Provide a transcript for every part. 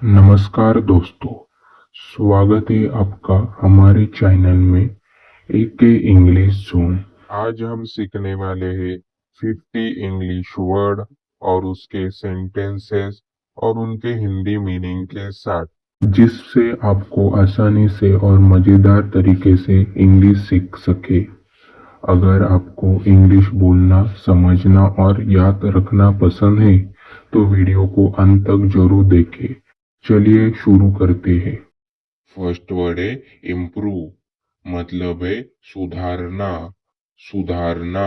नमस्कार दोस्तों, स्वागत है आपका हमारे चैनल में एके इंग्लिश जोन। आज हम सीखने वाले हैं 50 इंग्लिश वर्ड और उसके सेंटेंसेस और उनके हिंदी मीनिंग के साथ, जिससे आपको आसानी से और मजेदार तरीके से इंग्लिश सीख सके। अगर आपको इंग्लिश बोलना, समझना और याद रखना पसंद है, तो वीडियो को अंत तक जरूर देखें। चलिए शुरू करते हैं। फर्स्ट वर्ड है इम्प्रूव, मतलब है सुधारना। सुधारना।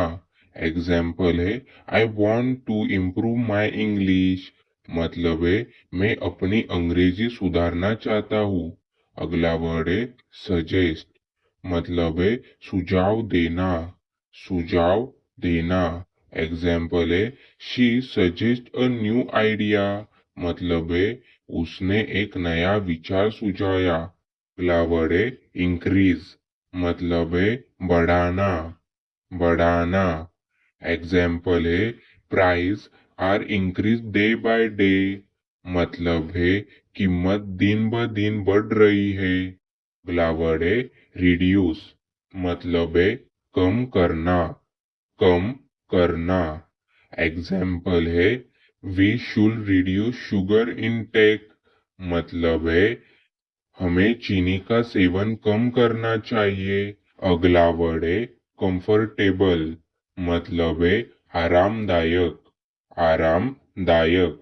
एग्जाम्पल है I want to improve my English, मतलब है मैं अपनी अंग्रेजी सुधारना चाहता हूँ। अगला वर्ड है सजेस्ट, मतलब है सुझाव देना। सुझाव देना। एग्जाम्पल है she suggest a new idea, मतलब है उसने एक नया विचार सुझाया। अगला वर्ड है इंक्रीज, मतलब है बढ़ाना। बढ़ाना। एग्जाम्पल है price are increase day by day, मतलब है कीमत दिन ब दिन बढ़ रही है। अगला वर्ड है रिड्यूस, मतलब है कम करना। कम करना। एग्जाम्पल है we should reduce sugar intake, मतलब है हमें चीनी का सेवन कम करना चाहिए। अगला वर्ड है कंफर्टेबल, मतलब है आरामदायक। आरामदायक।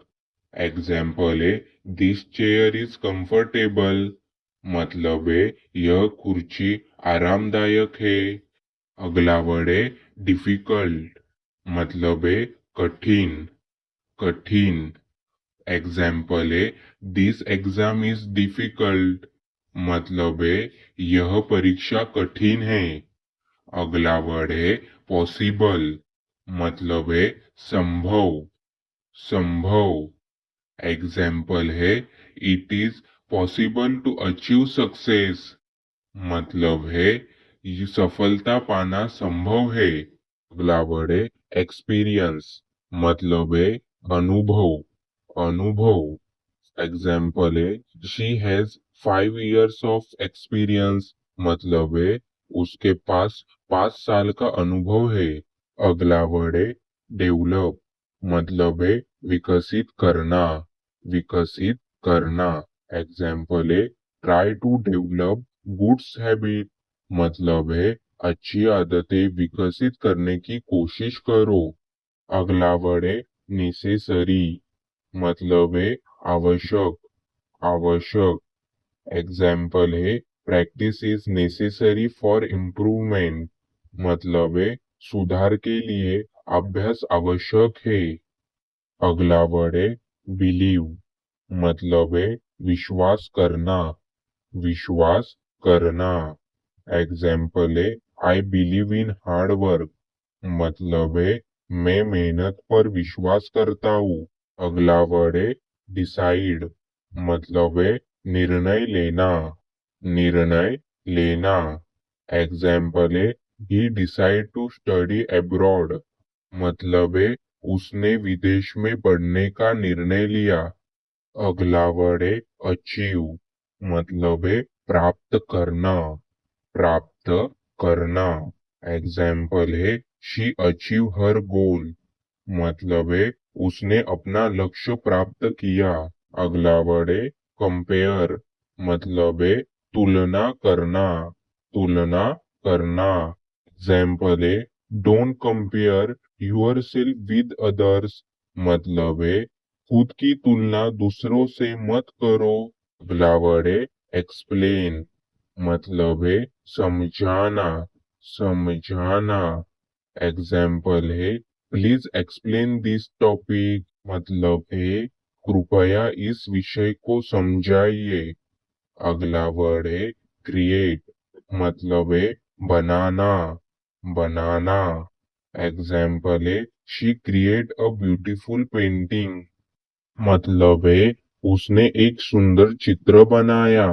एग्जाम्पल है दिस चेयर इज कंफर्टेबल, मतलब है यह कुर्सी आरामदायक है। अगला वर्ड है डिफिकल्ट, मतलब है कठिन। कठिन। एग्जाम्पल है दिस एग्जाम इज डिफिकल्ट, मतलब है यह परीक्षा कठिन है। अगला वर्ड है पॉसिबल, मतलब है संभव। संभव। एग्जाम्पल है it is possible to achieve success, मतलब है ये सफलता पाना संभव है। अगला वर्ड है एक्सपीरियंस, मतलब है अनुभव। अनुभव। एग्जाम्पल है she has 5 years of experience, मतलब है उसके पास 5 साल का अनुभव है। अगला वर्ड है डेवलप, मतलब है विकसित करना। विकसित करना। एग्जाम्पल है try to develop goods habit, मतलब है अच्छी आदतें विकसित करने की कोशिश करो। अगला वर्ड है नेसेसरी, मतलब है आवश्यक। आवश्यक। एग्जाम्पल है practice is necessary for improvement, मतलब है सुधार के लिए अभ्यास आवश्यक है। अगला वर्ड है बिलीव, मतलब है विश्वास करना। विश्वास करना। एग्जाम्पल है I believe in hard work, मतलब है मैं मेहनत पर विश्वास करता हूँ। अगला वर्ड है डिसाइड, मतलब है निर्णय लेना। निर्णय लेना। एग्जाम्पल है ही डिसाइड टू स्टडी अब्रॉड, मतलब है उसने विदेश में पढ़ने का निर्णय लिया। अगला वर्ड है अचीव, मतलब है प्राप्त करना। प्राप्त करना। एग्जाम्पल है शी अचीव हर गोल, मतलब है उसने अपना लक्ष्य प्राप्त किया। अगला वर्ड है कंपेयर, मतलब है तुलना करना। तुलना करना। एग्जाम्पल है don't compare your self with others, मतलब है खुद की तुलना दूसरों से मत करो। अगला वर्ड है एक्सप्लेन, मतलब है समझाना। समझाना। एग्जाम्पल है प्लीज एक्सप्लेन दिस टॉपिक, मतलब है कृपया इस विषय को समझाइए। अगला वर्ड है क्रिएट, मतलब है बनाना। बनाना। एग्जाम्पल है she create a beautiful painting, मतलब है उसने एक सुंदर चित्र बनाया।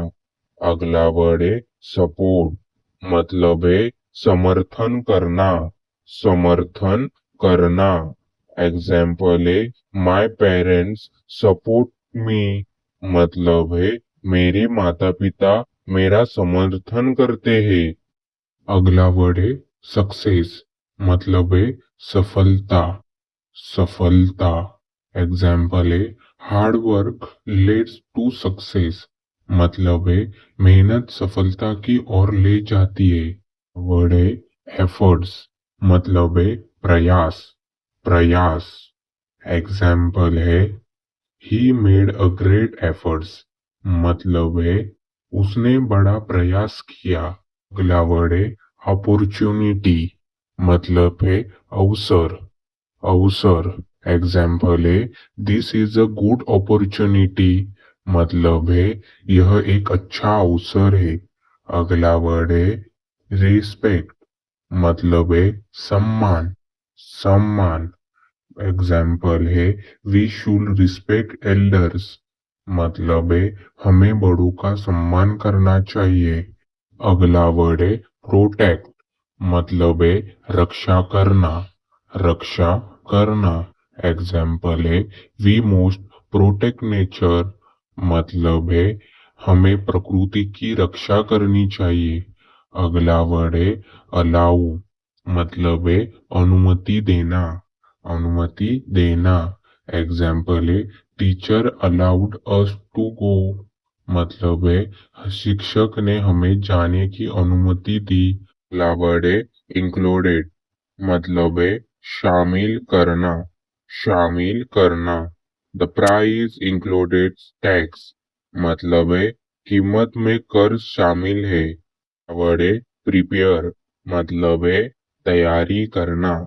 अगला वर्ड है सपोर्ट, मतलब है समर्थन करना। समर्थन करना। एग्जाम्पल है माय पेरेंट्स सपोर्ट मी, मतलब है मेरे माता पिता मेरा समर्थन करते हैं। अगला वर्ड है सक्सेस, मतलब है सफलता। सफलता एग्जाम्पल है hard work leads to success, मतलब है मेहनत सफलता की ओर ले जाती है। वर्ड है एफर्ट्स, मतलब है प्रयास। प्रयास एग्जाम्पल है he made a great efforts, मतलब है उसने बड़ा प्रयास किया। अगला वर्ड है अपॉर्चुनिटी, मतलब है अवसर। अवसर एग्जाम्पल है this is a good opportunity, मतलब है यह एक अच्छा अवसर है। अगला वर्ड है रिस्पेक्ट, मतलब है सम्मान। सम्मान एग्जाम्पल है वी शुड रिस्पेक्ट एल्डर्स, मतलब है हमें बड़ों का सम्मान करना चाहिए। अगला वर्ड है प्रोटेक्ट, मतलब है रक्षा करना। रक्षा करना एग्जाम्पल है वी मोस्ट प्रोटेक्ट नेचर, मतलब है हमें प्रकृति की रक्षा करनी चाहिए। अगला वर्ड है अलाउ, मतलब है अनुमति देना। अनुमति देना एग्जाम्पल है teacher allowed us to go, मतलब है शिक्षक ने हमें जाने की अनुमति दी। अगला वर्ड है इंक्लूडेड, मतलब है शामिल करना। शामिल करना द प्राइस इंक्लूडेड टैक्स, मतलब है कीमत में कर शामिल है। वर्ड है प्रिपेयर, मतलब है तैयारी करना।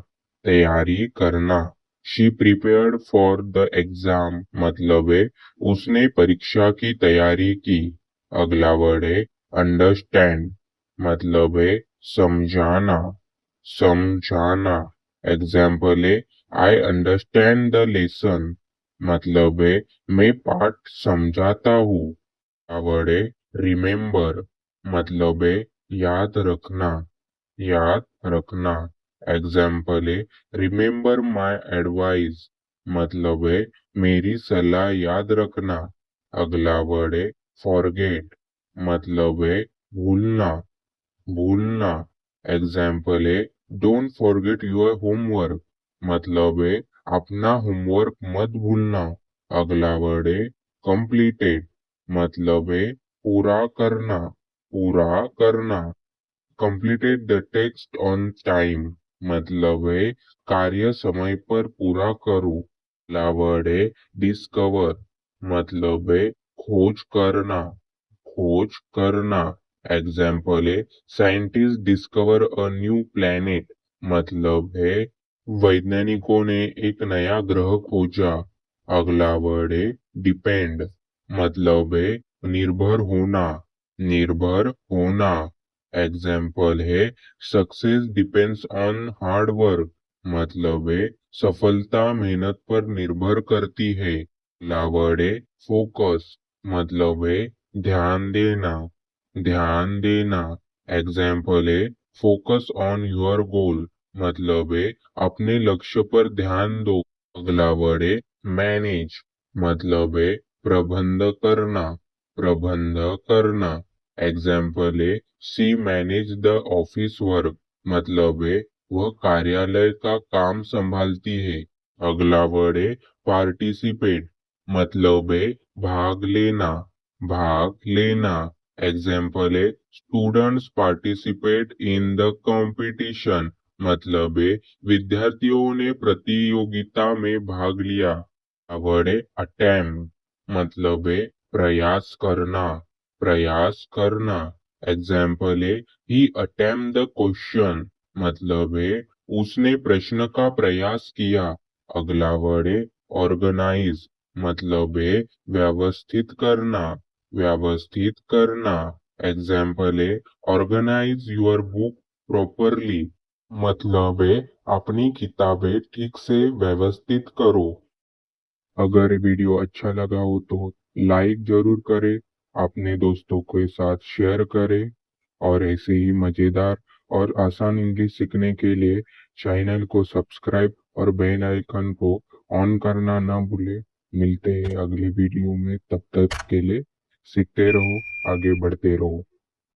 तैयारी करना she prepared for the exam, मतलब है उसने परीक्षा की तैयारी की। अगला वर्ड है अंडरस्टैंड, मतलब है समझाना। समझाना एग्जाम्पल है आई अंडरस्टैंड द लेसन, मतलब है मैं पाठ समझाता हूँ। वर्ड है रिमेम्बर, मतलब है याद रखना। याद रखना एग्जाम्पल है रिमेम्बर माय एडवाइस, मतलब है मेरी सलाह याद रखना। अगला वर्ड है फॉरगेट, मतलब है भूलना। भूलना एग्जाम्पल है डोंट फॉरगेट योर होमवर्क, मतलब है अपना होमवर्क मत भूलना। अगला वर्ड है कंप्लीटेड, मतलब है पूरा करना। पूरा करना completed the text on time, मतलब है कार्य समय पर पूरा करो। अगला वर्ड है डिस्कवर, मतलब है खोज करना। खोज करना एग्जाम्पल है scientist discover a new planet, मतलब है वैज्ञानिकों ने एक नया ग्रह खोजा। अगला वर्ड है डिपेंड, मतलब है निर्भर होना। निर्भर होना एग्जाम्पल है success depends on hard work, मतलब है सफलता मेहनत पर निर्भर करती है। अगला वर्ड है फोकस, मतलब है ध्यान देना। ध्यान देना एग्जाम्पल है फोकस ऑन योर गोल, मतलब है अपने लक्ष्य पर ध्यान दो। अगला वर्ड है मैनेज, मतलब है प्रबंध करना। प्रबंध करना एग्जाम्पल है सी मैनेज द ऑफिस वर्क, मतलब है वह कार्यालय का काम संभालती है। अगला वर्ड है पार्टिसिपेट, मतलब है भाग लेना। भाग लेना एग्जाम्पल है students participate in the competition, मतलब है विद्यार्थियों ने प्रतियोगिता में भाग लिया। वर्ड है अटेम्प्ट, मतलब है प्रयास करना। प्रयास करना एग्जाम्पल है ही अटेम्प्ट द क्वेश्चन, मतलब है उसने प्रश्न का प्रयास किया। अगला वर्ड है ऑर्गेनाइज, मतलब है व्यवस्थित करना। व्यवस्थित करना एग्जाम्पल है ऑर्गेनाइज योर बुक प्रॉपरली, मतलब है अपनी किताबें ठीक से व्यवस्थित करो। अगर वीडियो अच्छा लगा हो तो लाइक जरूर करें, अपने दोस्तों के साथ शेयर करें और ऐसे ही मजेदार और आसान इंग्लिश सीखने के लिए चैनल को सब्सक्राइब और बेल आइकन को ऑन करना ना भूलें। मिलते हैं अगली वीडियो में, तब तक के लिए सीखते रहो, आगे बढ़ते रहो।